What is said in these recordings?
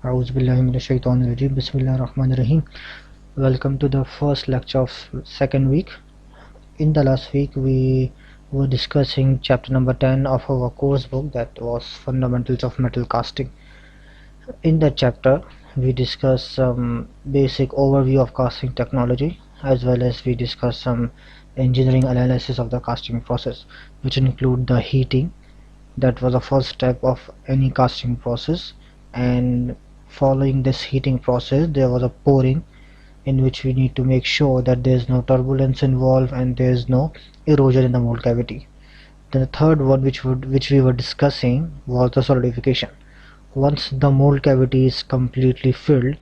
A'udhu billahi minash shaitanir rajim. Bismillahir Rahmanir Rahim. Welcome to the first lecture of second week. In the last week, we were discussing chapter number 10 of our course book, that was Fundamentals of Metal Casting. In that chapter, we discussed some basic overview of casting technology, as well as we discussed some engineering analysis of the casting process, which include the heating. That was the first step of any casting process, and following this heating process there was a pouring, in which we need to make sure that there is no turbulence involved and there is no erosion in the mold cavity. Then the third one, which we were discussing, was the solidification. Once the mold cavity is completely filled,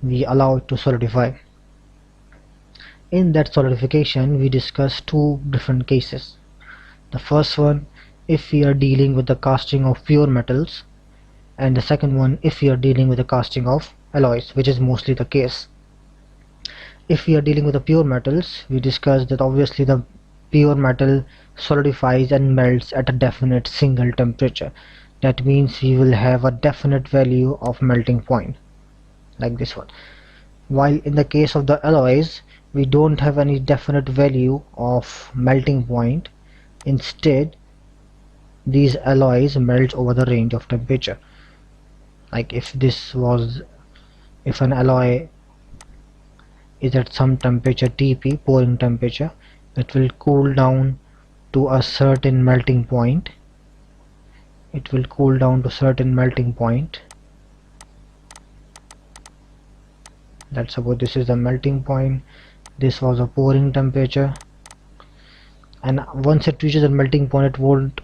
we allow it to solidify. In that solidification, we discussed two different cases. The first one, if we are dealing with the casting of pure metals, and the second one, if we are dealing with the casting of alloys, which is mostly the case. If we are dealing with the pure metals, we discussed that obviously the pure metal solidifies and melts at a definite single temperature. That means we will have a definite value of melting point, like this one. While in the case of the alloys, we don't have any definite value of melting point. Instead, these alloys melt over the range of temperature. Like if an alloy is at some temperature Tp, pouring temperature, it will cool down to a certain melting point. Let's suppose this is the melting point, this was a pouring temperature, and once it reaches the melting point, it won't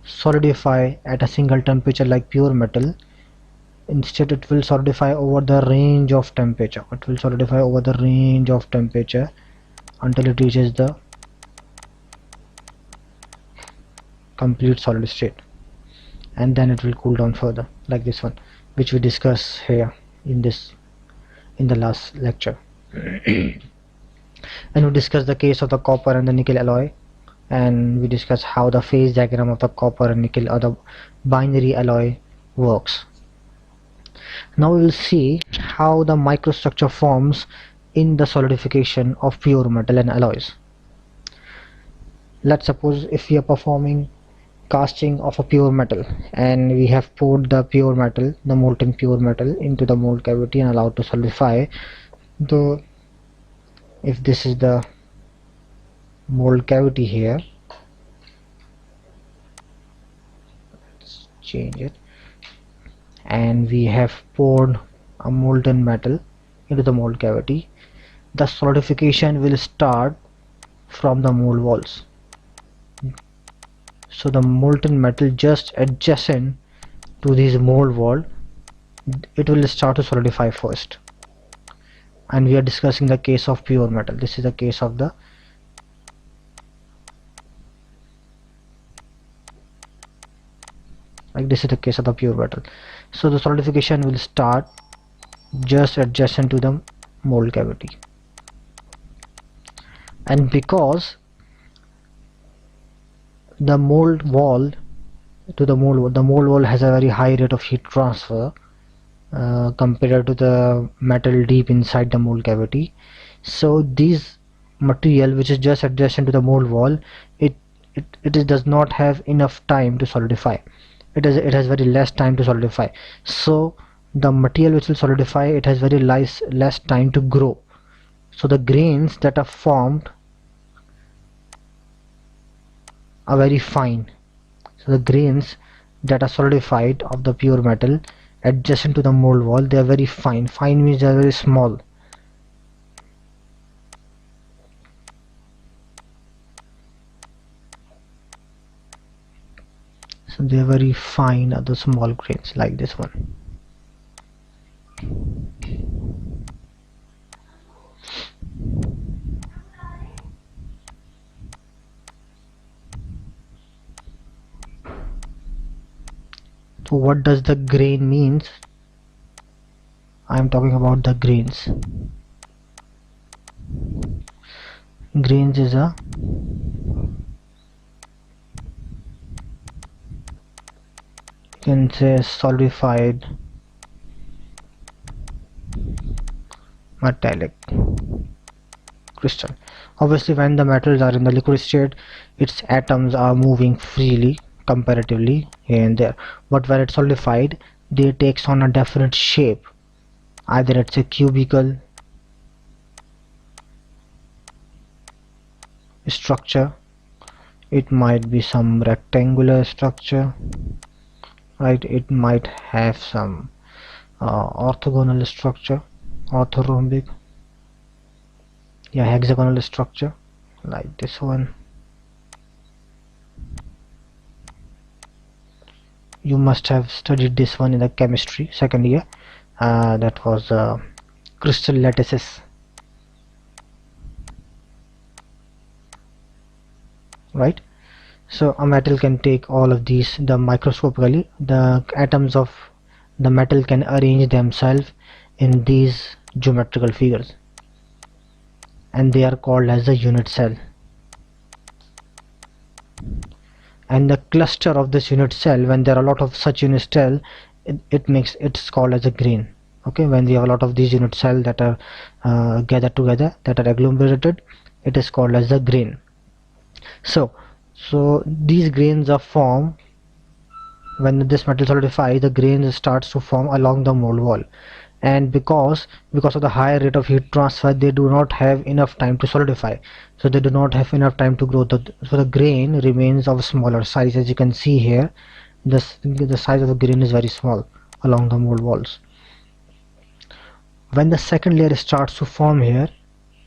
solidify at a single temperature like pure metal. Instead, it will solidify over the range of temperature. Until it reaches the complete solid state, and then it will cool down further, like this one, which we discuss here in the last lecture. And we discuss the case of the copper and the nickel alloy, and we discuss how the phase diagram of the copper and nickel or the binary alloy works. Now we will see how the microstructure forms in the solidification of pure metal and alloys. Let's suppose if we are performing casting of a pure metal, and we have poured the molten pure metal into the mold cavity and allowed to solidify. If this is the mold cavity here, let's change it, and we have poured a molten metal into the mold cavity, the solidification will start from the mold walls. So the molten metal just adjacent to this mold wall, it will start to solidify first. And we are discussing the case of pure metal. This is the case of the pure metal. So the solidification will start just adjacent to the mold cavity, and because the mold wall has a very high rate of heat transfer compared to the metal deep inside the mold cavity, so this material which is just adjacent to the mold wall, it does not have enough time to solidify. It has very less time to solidify. So the material which will solidify, it has very less time to grow. So the grains that are formed are very fine. So the grains that are solidified of the pure metal adjacent to the mold wall, they are very fine. Fine means they are very small. So they are very fine, are the small grains, like this one. So what does the grain means? I am talking about the grains. Grains is a can say solidified metallic crystal. Obviously, when the metals are in the liquid state, its atoms are moving freely comparatively here and there, but when it's solidified, they takes on a definite shape. Either it's a cubical structure, it might be some rectangular structure, right? It might have some orthogonal structure, orthorhombic, yeah, hexagonal structure like this one. You must have studied this one in the chemistry second year. That was crystal lattices, right? So a metal can take all of these, the microscopically the atoms of the metal can arrange themselves in these geometrical figures, and they are called as a unit cell. And the cluster of this unit cell, when there are a lot of such unit cell, it's called as a grain. Okay, when we have a lot of these unit cell that are gathered together, that are agglomerated, it is called as a grain. So these grains are formed when this metal solidifies. The grains starts to form along the mold wall, and because of the higher rate of heat transfer, they do not have enough time to solidify, so they do not have enough time to grow. So the grain remains of smaller size. As you can see here, the size of the grain is very small along the mold walls. When the second layer starts to form here,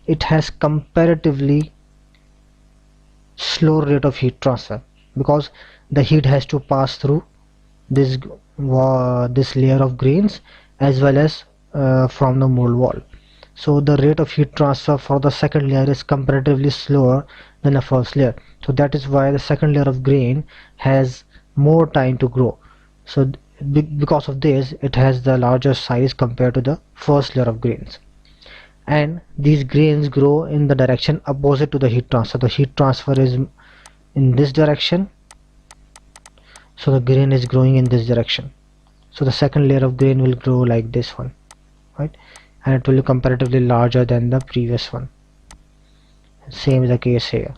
it has comparatively slow rate of heat transfer, because the heat has to pass through this this layer of grains as well as from the mold wall. So the rate of heat transfer for the second layer is comparatively slower than the first layer. So that is why the second layer of grain has more time to grow. So because of this, it has the larger size compared to the first layer of grains. And these grains grow in the direction opposite to the heat transfer. The heat transfer is in this direction, so the grain is growing in this direction. So the second layer of grain will grow like this one, right? And it will be comparatively larger than the previous one. Same is the case here.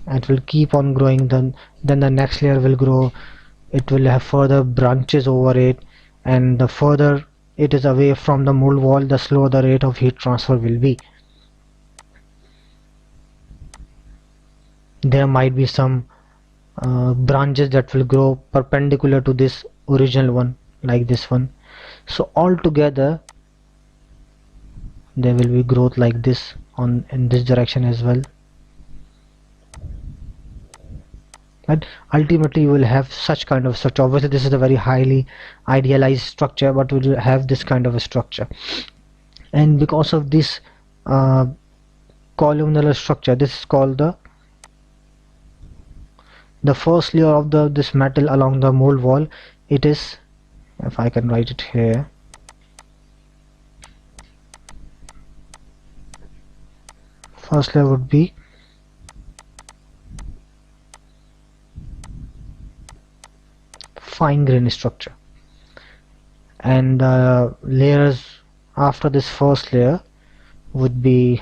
And it will keep on growing. Then the next layer will grow. It will have further branches over it, and the further it is away from the mold wall, the slower the rate of heat transfer will be. There might be some branches that will grow perpendicular to this original one, like this one. So all together there will be growth like this in this direction as well. But ultimately you will have such kind of structure. Obviously this is a very highly idealized structure, but we will have this kind of a structure. And because of this columnar structure, this is called the first layer of this metal along the mold wall. It is, if I can write it here, first layer would be fine grain structure, and layers after this first layer would be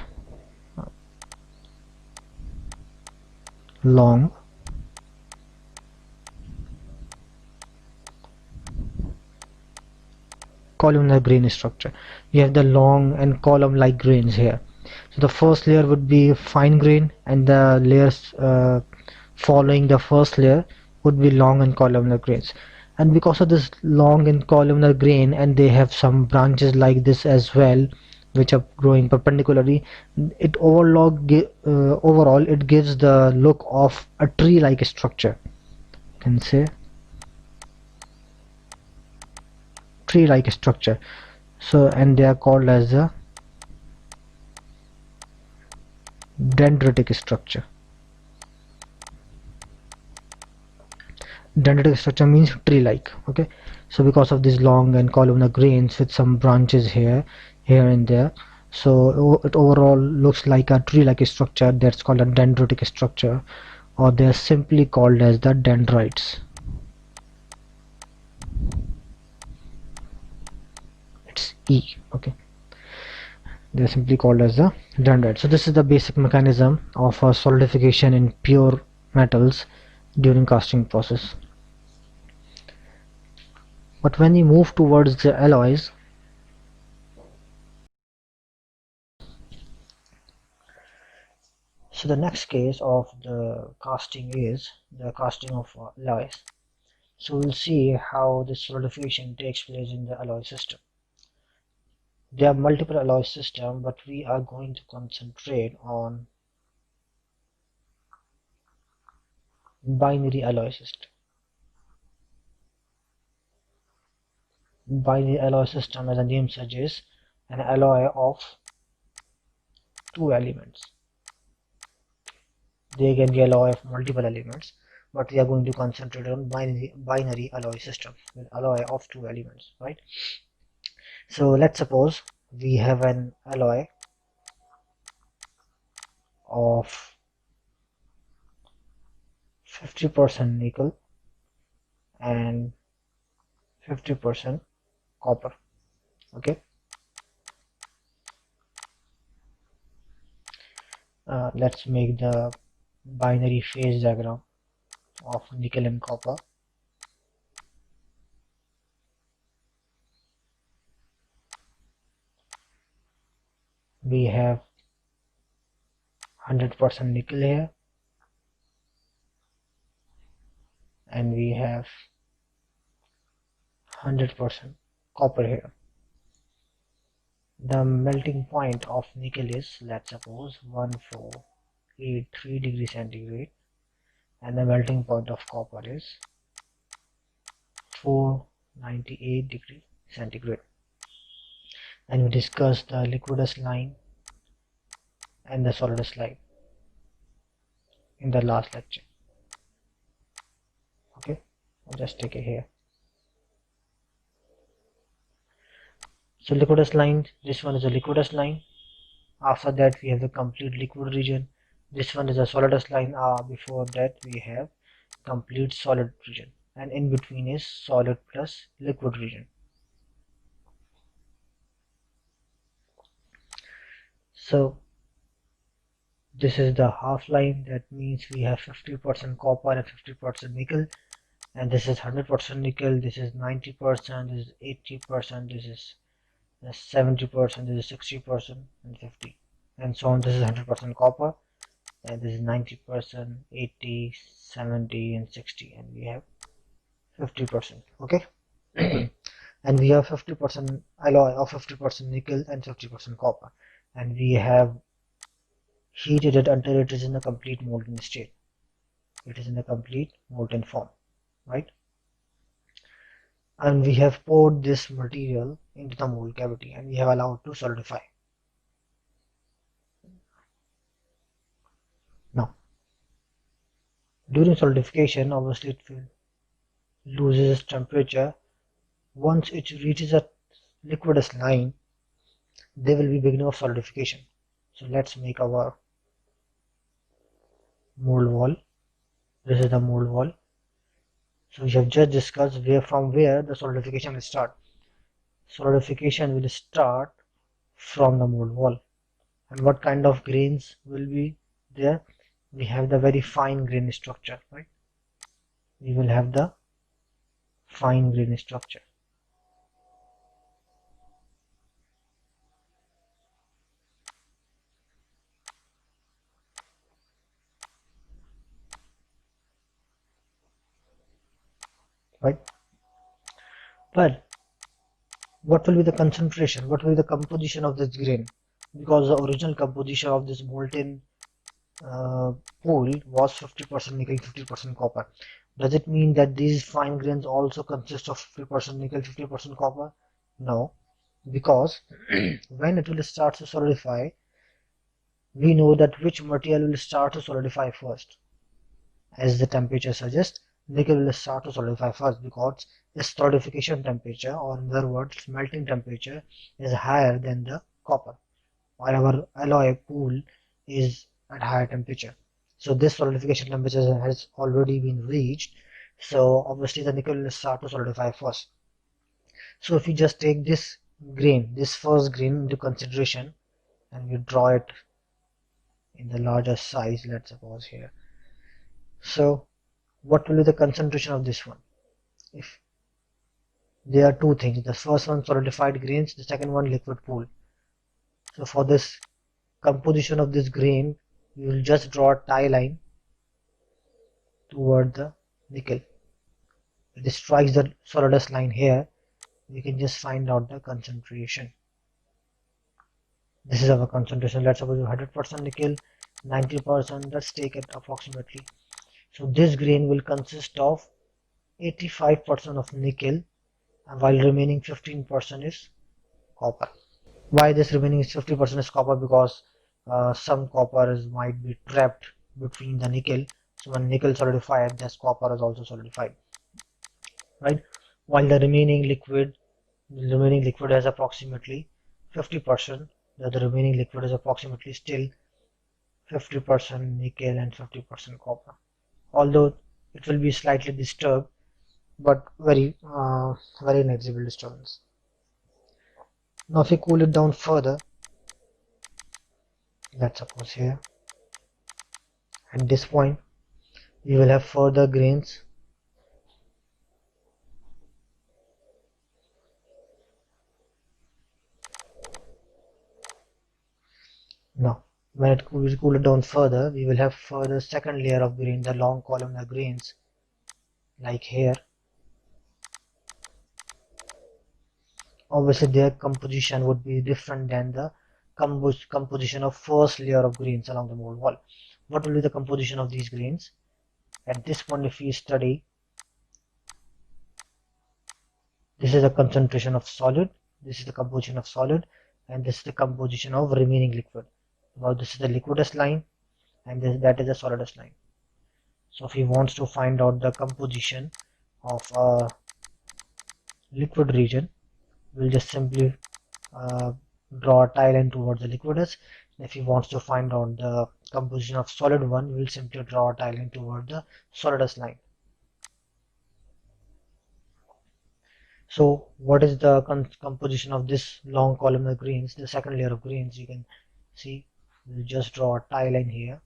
long, columnar grain structure. You have the long and column like grains here. So the first layer would be fine grain, and the layers following the first layer would be long and columnar grains. And because of this long and columnar grain, and they have some branches like this as well, which are growing perpendicularly, it overall it gives the look of a tree like structure. You can say tree like structure. So, and they are called as a dendritic structure. Dendritic structure means tree like. Okay, so because of these long and columnar grains with some branches here and there, so it overall looks like a tree like structure. That's called a dendritic structure, or they are simply called as the dendrites. E. Okay, they're simply called as the dendrite. So this is the basic mechanism of solidification in pure metals during casting process. But when we move towards the alloys, so the next case of the casting is the casting of alloys. So we'll see how this solidification takes place in the alloy system. There are multiple alloy systems, but we are going to concentrate on binary alloy system. Binary alloy system, as the name suggests, an alloy of two elements. They can be alloy of multiple elements, but we are going to concentrate on binary alloy system with alloy of two elements, right? So let's suppose we have an alloy of 50% nickel and 50% copper. Okay, let's make the binary phase diagram of nickel and copper. We have 100% nickel here, and we have 100% copper here. The melting point of nickel is, let's suppose, 1483 degrees centigrade, and the melting point of copper is 498 degrees centigrade. And we discussed the liquidus line and the solidus line in the last lecture. Okay, I'll just take it here. So liquidus line, this one is a liquidus line. After that we have the complete liquid region. This one is a solidus line. Before that we have complete solid region, and in between is solid plus liquid region. So this is the half line. That means we have 50% copper and 50% nickel, and this is 100% nickel, this is 90%, this is 80%, this is 70%, this is 60% and 50, and so on. This is 100% copper, and this is 90%, 80, 70 and 60, and we have 50%. Okay. And we have 50% alloy of 50% nickel and 50% copper, and we have heated it until it is in a complete molten state. It is in a complete molten form, right? And we have poured this material into the mold cavity, and we have allowed to solidify. Now, during solidification, obviously it will loses its temperature. Once it reaches a liquidus line, there will be beginning of solidification. So let's make our mold wall. This is the mold wall. So we have just discussed from where the solidification will start. Solidification will start from the mold wall. And what kind of grains will be there? We have the very fine grain structure, right? We will have the fine grain structure. Right? But what will be the concentration? What will be the composition of this grain? Because the original composition of this molten pool was 50% nickel, 50% copper. Does it mean that these fine grains also consist of 50% nickel, 50% copper? No, because when it will start to solidify, we know that which material will start to solidify first. As the temperature suggests, nickel will start to solidify first because its solidification temperature, or in other words, melting temperature, is higher than the copper, while our alloy pool is at higher temperature. So this solidification temperature has already been reached. So obviously the nickel will start to solidify first. So if you just take this grain, this first grain into consideration, and we draw it in the larger size, let's suppose here. So what will be the concentration of this one? If there are two things, the first one solidified grains, the second one liquid pool. So for this composition of this grain, we will just draw a tie line toward the nickel. If it strikes the solidus line here, we can just find out the concentration. This is our concentration. Let's suppose 100% nickel, 90%, let's take it approximately. So this grain will consist of 85% of nickel, while remaining 15% is copper. Why this remaining 50% is copper? Because some copper might be trapped between the nickel. So when nickel solidified, this copper is also solidified, right? While the remaining liquid has approximately 50%. The remaining liquid is approximately still 50% nickel and 50% copper. Although it will be slightly disturbed, but very negligible disturbance. Now if we cool it down further, let's suppose here, at this point we will have further grains. Now when we cool it down further, we will have further second layer of grain, the long columnar grains, like here. Obviously their composition would be different than the composition of first layer of grains along the mold wall. What will be the composition of these grains? At this point, if we study, this is the concentration of solid, this is the composition of solid, and this is the composition of remaining liquid. Well, this is the liquidus line, and that is the solidus line. So if he wants to find out the composition of a liquid region, we'll just simply draw a tie line towards the liquidus. If he wants to find out the composition of solid one, we'll simply draw a tie line toward the solidus line. So what is the composition of this long columnar grains, the second layer of grains? You can see we'll just draw a tie line here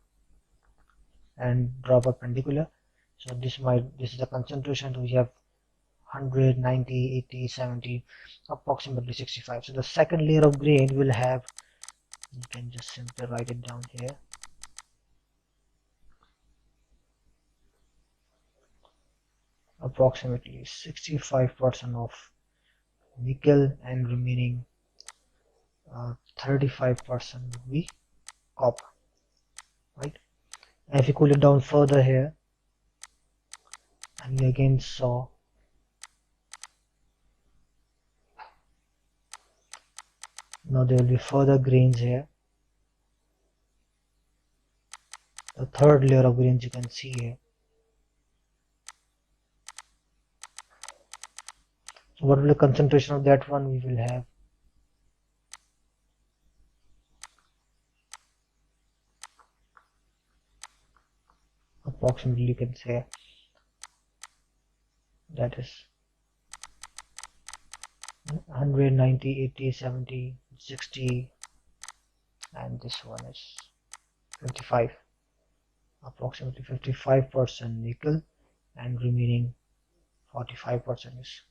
and draw perpendicular. So this is the concentration. We have 100, 90, 80, 70, approximately 65. So the second layer of grain will have, you can just simply write it down here, approximately 65% of nickel, and remaining 35% would be copper, right? And if you cool it down further here, and we again saw now there will be further grains here. The third layer of grains you can see here. So what will the concentration of that one? We will have approximately, you can say, that is 100, 90, 80, 70, 60, and this one is 55, approximately 55% nickel, and remaining 45% is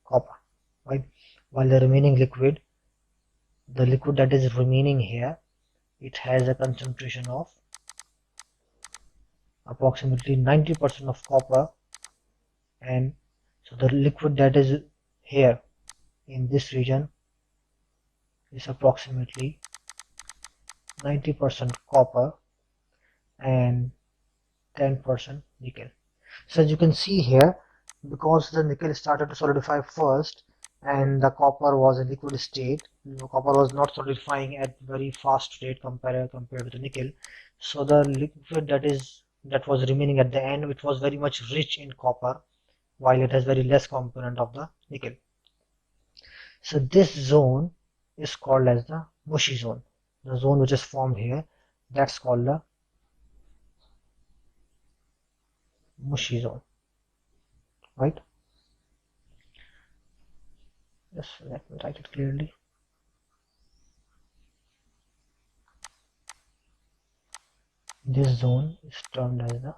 copper, right? While the remaining liquid, the liquid that is remaining here, it has a concentration of approximately 90% of copper, and so the liquid that is here in this region is approximately 90% copper and 10% nickel. So as you can see here, because the nickel started to solidify first and the copper was in liquid state, copper was not solidifying at very fast rate compared to the nickel. So the liquid that was remaining at the end, it was very much rich in copper, while it has very less component of the nickel. So this zone is called as the mushy zone. The zone which is formed here, that's called the mushy zone, right? Just let me write it clearly. This zone is termed as the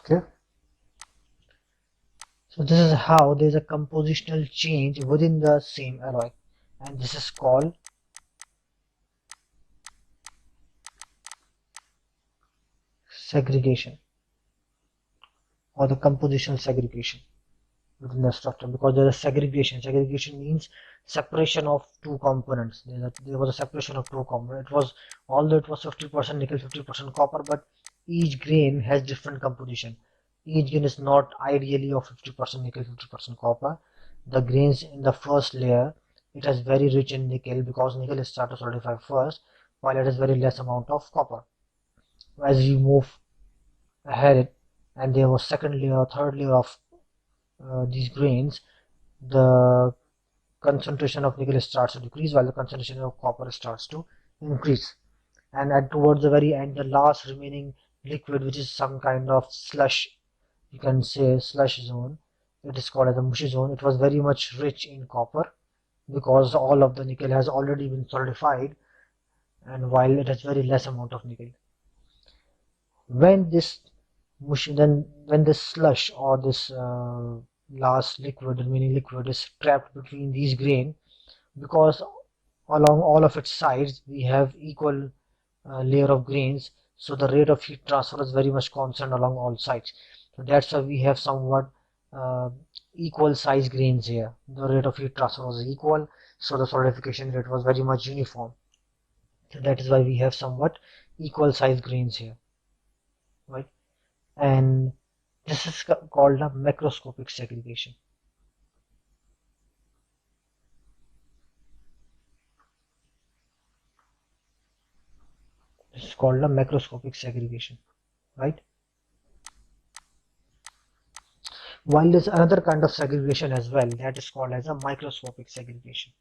clear. So this is how there is a compositional change within the same alloy, and this is called segregation or the compositional segregation within the structure, because there is segregation. Segregation means separation of two components. There was a separation of two components. It was, although it was 50% nickel, 50% copper, but each grain has different composition. Each grain is not ideally of 50% nickel, 50% copper. The grains in the first layer, it has very rich in nickel because nickel is start to solidify first, while it has very less amount of copper. As you move ahead, and there was second layer, third layer of these grains, the concentration of nickel starts to decrease while the concentration of copper starts to increase. And towards the very end, the last remaining liquid, which is some kind of slush, you can say slush zone, it is called as a mushy zone. It was very much rich in copper because all of the nickel has already been solidified, and while it has very less amount of nickel. When this mushy, then when this slush or this last liquid, remaining liquid, is trapped between these grain, because along all of its sides we have equal layer of grains, so the rate of heat transfer is very much constant along all sides. So that's why we have somewhat uh, equal size grains here. The rate of heat transfer was equal, so the solidification rate was very much uniform. So that is why we have somewhat equal size grains here, right? And this is called a macroscopic segregation. This is called a macroscopic segregation, right? While there's another kind of segregation as well, that is called as a microscopic segregation.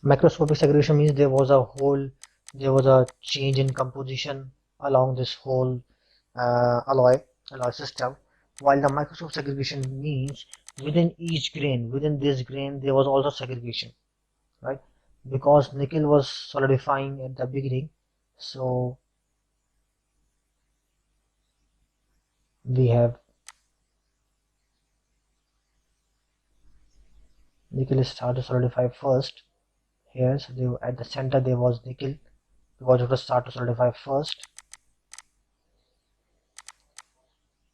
Macroscopic segregation means there was a change in composition along this whole alloy system, while the microscopic segregation means within this grain there was also segregation, right? Because nickel was solidifying at the beginning, so we have nickel start to solidify first here. So at the center there was nickel because it was start to solidify first,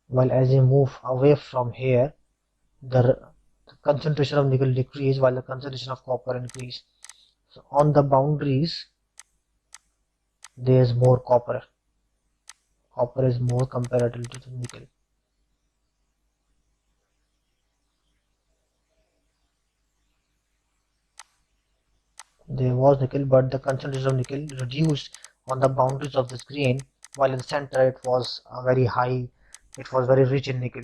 while as you move away from here, the concentration of nickel decrease while the concentration of copper increase. So on the boundaries there is more copper. Copper is more comparative to the nickel. There was nickel, but the concentration of nickel reduced on the boundaries of this grain, while in the center it was very high, it was very rich in nickel.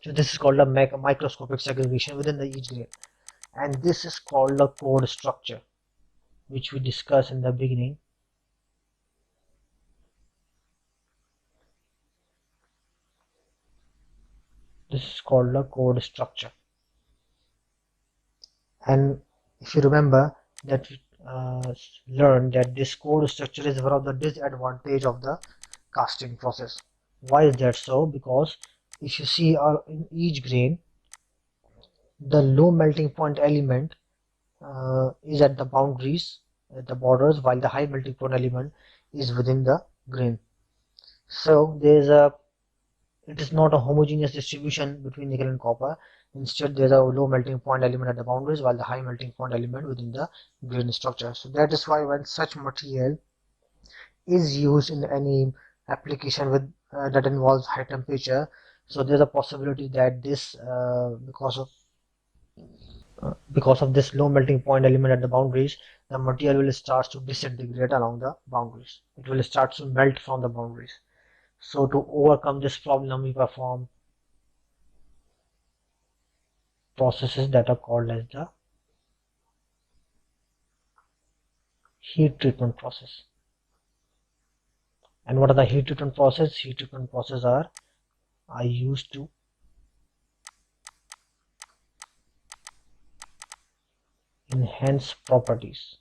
So this is called a microscopic segregation within the each grain, and this is called a chord structure, which we discussed in the beginning. This is called a chord structure, and if you remember that we learned that this chord structure is one of the disadvantage of the casting process. Why is that so? Because if you see in each grain, the low melting point element is at the boundaries, at the borders, while the high melting point element is within the grain. So it is not a homogeneous distribution between nickel and copper. Instead, there is a low melting point element at the boundaries, while the high melting point element within the grain structure. So that is why when such material is used in any application with that involves high temperature, so there's a possibility that this because of this low melting point element at the boundaries, the material will start to disintegrate along the boundaries. It will start to melt from the boundaries. So to overcome this problem, we perform processes that are called as the heat treatment process. And what are the heat treatment process? Heat treatment process are used to enhance properties,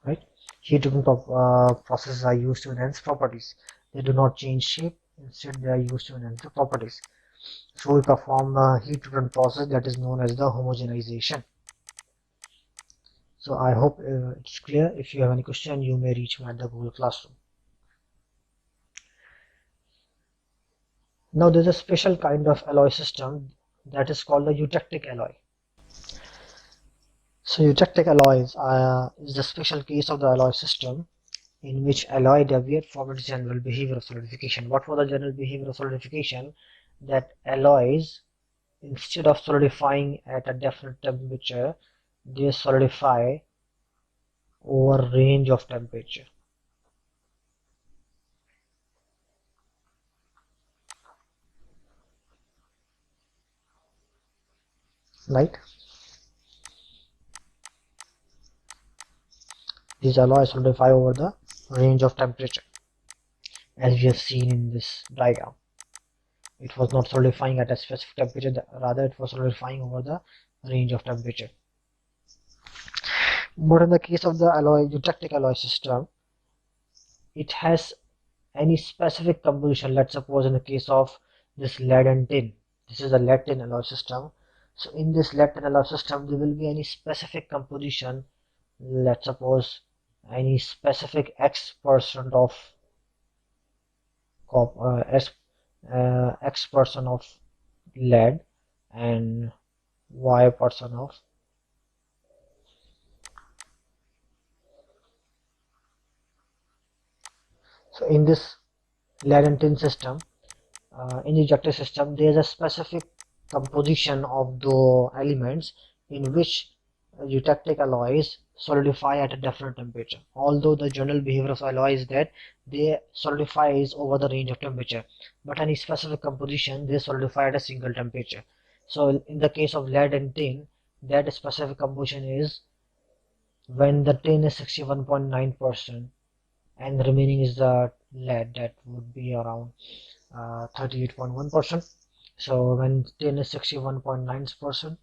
right? Heat treatment processes are used to enhance properties. They do not change shape. Instead, they are used to enhance the properties. So we perform a heat treatment process that is known as the homogenization. So I hope it's clear. If you have any question, you may reach me at the Google Classroom. Now there's a special kind of alloy system that is called the eutectic alloy. So eutectic alloys is the special case of the alloy system in which alloy deviate from its general behavior of solidification. What was the general behavior of solidification? That alloys, instead of solidifying at a definite temperature, they solidify over range of temperature, right? These alloys solidify over the range of temperature, as we have seen in this diagram. It was not solidifying at a specific temperature, rather it was solidifying over the range of temperature. But in the case of the eutectic alloy system, it has any specific composition. Let's suppose in the case of this lead and tin, this is a lead tin alloy system. So in this lead tin alloy system, there will be any specific composition. Let's suppose any specific X% of X% of lead and Y% of. So in this lead and tin system, in the eutectic system, there is a specific composition of the elements in which eutectic alloys solidify at a definite temperature. Although the general behavior of alloy is that they solidify over the range of temperature, but any specific composition they solidify at a single temperature. So in the case of lead and tin, that specific composition is when the tin is 61.9% and the remaining is the lead, that would be around 38.1%. So when tin is 61.9%,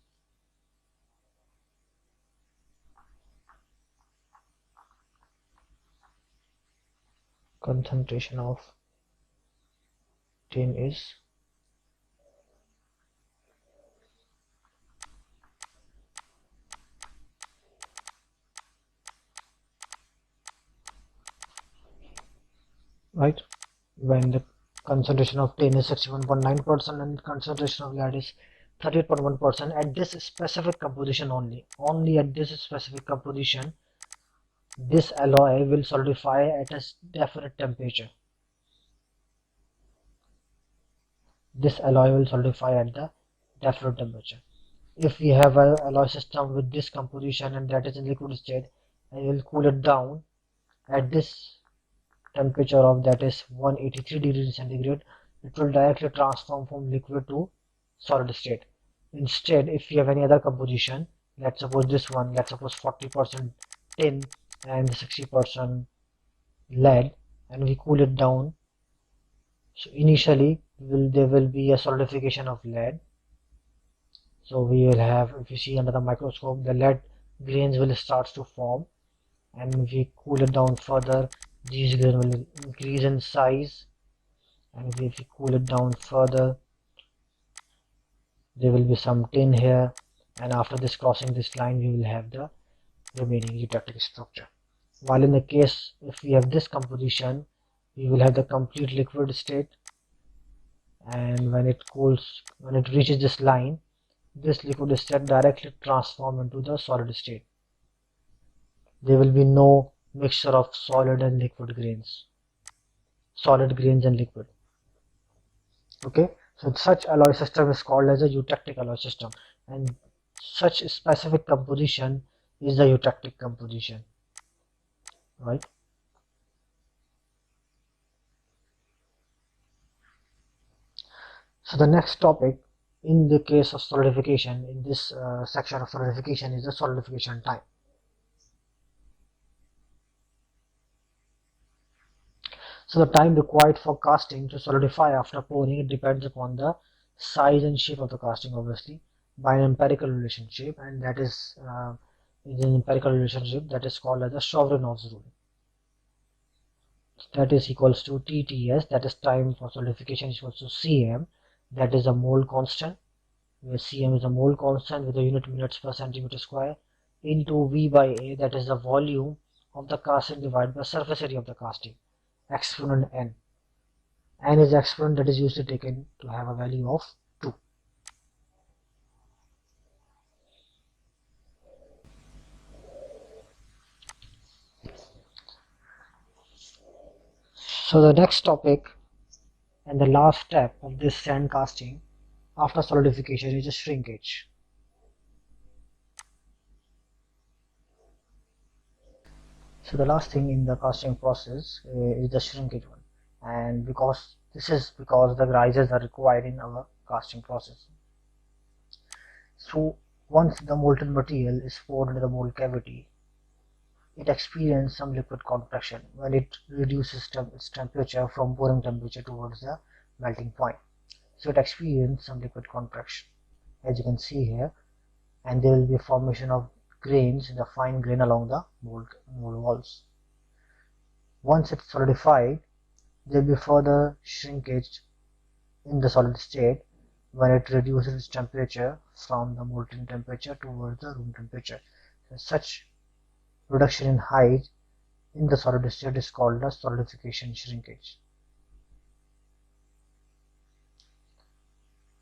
concentration of tin is right. When the concentration of tin is 61.9% and concentration of lead is 38.1%, at this specific composition only at this specific composition, this alloy will solidify at a definite temperature. This alloy will solidify at the definite temperature. If we have an alloy system with this composition and that is in liquid state, and we will cool it down at this temperature of, that is 183 degrees centigrade, it will directly transform from liquid to solid state. Instead, if you have any other composition, let's suppose this one, let's suppose 40% tin and 60% lead, and we cool it down. So initially there will be a solidification of lead. So we will have, if you see under the microscope, the lead grains will start to form, and if we cool it down further, these grains will increase in size, and if we cool it down further, there will be some tin here, and after this, crossing this line, we will have the remaining eutectic structure. While in the case, if we have this composition, we will have the complete liquid state, and when it cools, when it reaches this line, this liquid state directly transform into the solid state. There will be no mixture of solid and liquid grains, solid grains and liquid. Okay, so such alloy system is called as a eutectic alloy system, and such specific composition is the eutectic composition, right? So the next topic in the case of solidification, in this section of solidification, is the solidification time. So the time required for casting to solidify after pouring, it depends upon the size and shape of the casting, obviously, by an empirical relationship, and that is an empirical relationship that is called as the Chauverenov's rule. That is equals to TTS, that is time for solidification, is equals to Cm, that is a mole constant, where Cm is a mole constant with the unit minutes per centimeter square, into V by A, that is the volume of the casting divided by surface area of the casting, exponent n. N is exponent that is usually taken to have a value of 2. So the next topic and the last step of this sand casting after solidification is a shrinkage. So the last thing in the casting process is the shrinkage one, and because the rises are required in our casting process. So once the molten material is poured into the mold cavity, it experiences some liquid contraction when it reduces its temperature from boiling temperature towards the melting point. So it experiences some liquid contraction, as you can see here, and there will be a formation of grains, the fine grain along the mold walls. Once it's solidified, there will be further shrinkage in the solid state when it reduces its temperature from the molten temperature towards the room temperature. So such reduction in height in the solid state is called the solidification shrinkage.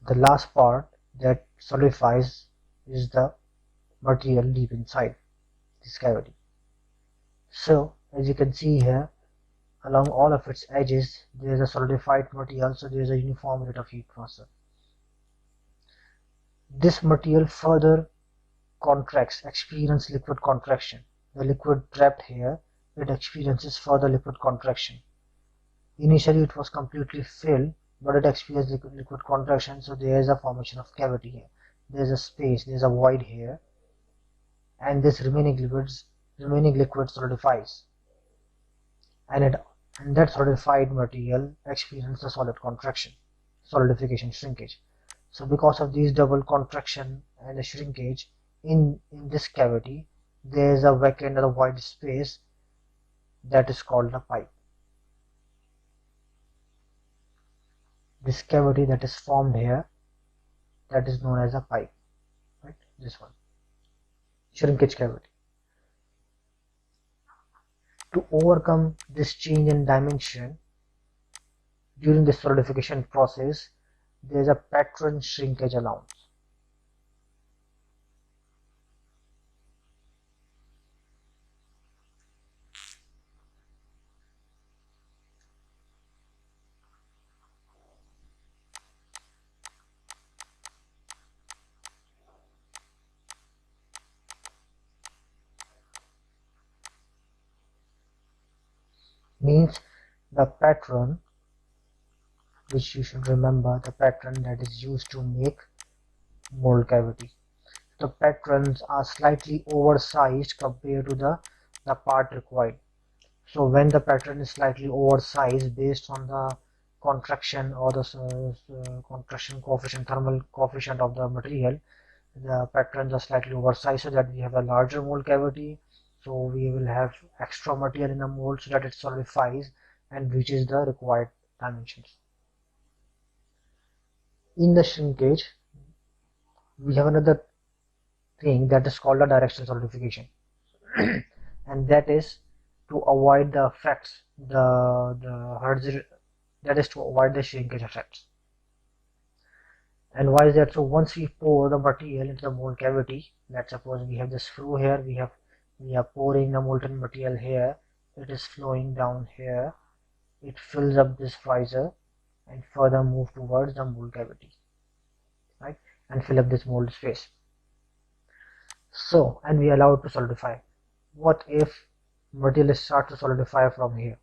The last part that solidifies is the material deep inside this cavity. So as you can see here, along all of its edges there is a solidified material, so there is a uniform rate of heat transfer. This material further contracts, experiences liquid contraction. The liquid trapped here, it experiences further liquid contraction. Initially it was completely filled, but it experienced liquid contraction, so there is a formation of cavity here. There is a space, there is a void here, and this remaining liquid solidifies, and that solidified material experiences a solid contraction, solidification shrinkage. So because of these double contraction and the shrinkage in this cavity, there is a vacant or a void space that is called a pipe. This cavity that is formed here, that is known as a pipe, right? This one, shrinkage cavity. To overcome this change in dimension during the solidification process, there is a pattern shrinkage allowance. Means the pattern, which you should remember, the pattern that is used to make mold cavity. The patterns are slightly oversized compared to the part required. So when the pattern is slightly oversized based on the contraction or the contraction coefficient, thermal coefficient of the material, the patterns are slightly oversized so that we have a larger mold cavity. So we will have extra material in the mold so that it solidifies and reaches the required dimensions. In the shrinkage, we have another thing that is called a directional solidification, and that is to avoid the effects, that is to avoid the shrinkage effects. And why is that? So once we pour the material into the mold cavity, let's suppose we have this flow here, we are pouring the molten material here, it is flowing down here, it fills up this visor and further move towards the mold cavity, right, and fill up this mold space. So, and we allow it to solidify. What if material starts to solidify from here?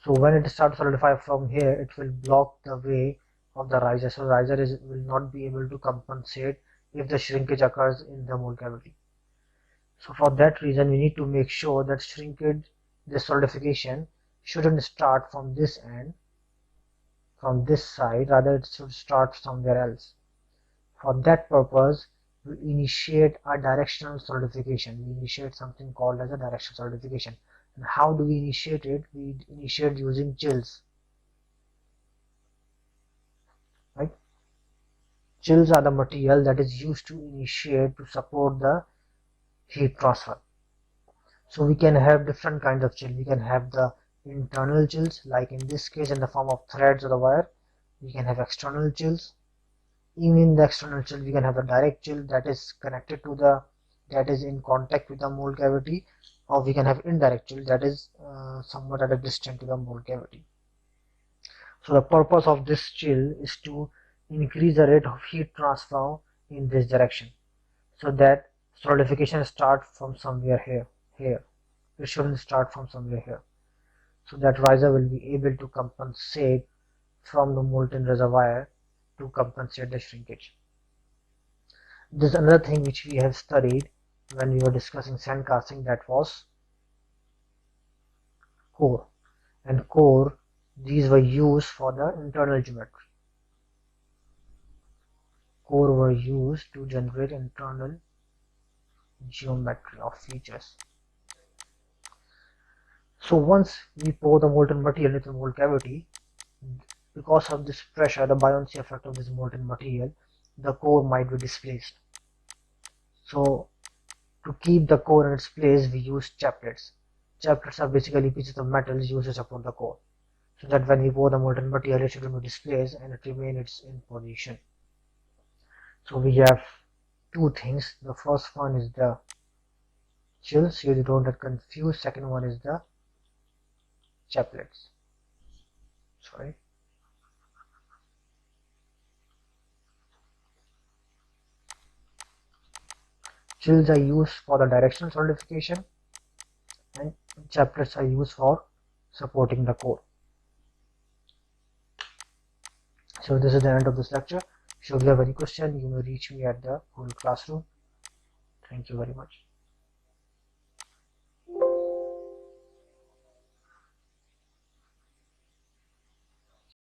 So when it starts to solidify from here, it will block the way of the riser. So riser will not be able to compensate if the shrinkage occurs in the mold cavity. So for that reason, we need to make sure that shrinkage, the solidification, shouldn't start from this end, from this side, rather it should start somewhere else. For that purpose, we initiate a directional solidification. We initiate something called as a directional solidification. And how do we initiate it? We initiate using chills. Right? Chills are the material that is used to initiate to support the heat transfer. So we can have different kinds of chill. We can have the internal chills, like in this case in the form of threads or the wire. We can have external chills. Even in the external chill, we can have a direct chill that is connected to the, that is in contact with the mold cavity, or we can have indirect chill that is somewhat at a distance to the mold cavity. So the purpose of this chill is to increase the rate of heat transfer in this direction, so that solidification starts from somewhere here. It shouldn't start from somewhere here. So that riser will be able to compensate from the molten reservoir to compensate the shrinkage. There's another thing which we have studied when we were discussing sand casting, that was core. And core, these were used for the internal geometry. Core were used to generate internal geometry of features. So once we pour the molten material into the mold cavity, because of this pressure, the buoyancy effect of this molten material, the core might be displaced. So to keep the core in its place, we use chaplets. Chaplets are basically pieces of metal used to support the core, so that when we pour the molten material, it shouldn't be displaced and it remains in position. So we have two things. The first one is the chill, so you don't get confused. Second one is the chaplets. Sorry. Chills are used for the directional solidification, and chaplets are used for supporting the core. So this is the end of this lecture. Should you have any question, you may reach me at the Google Classroom. Thank you very much.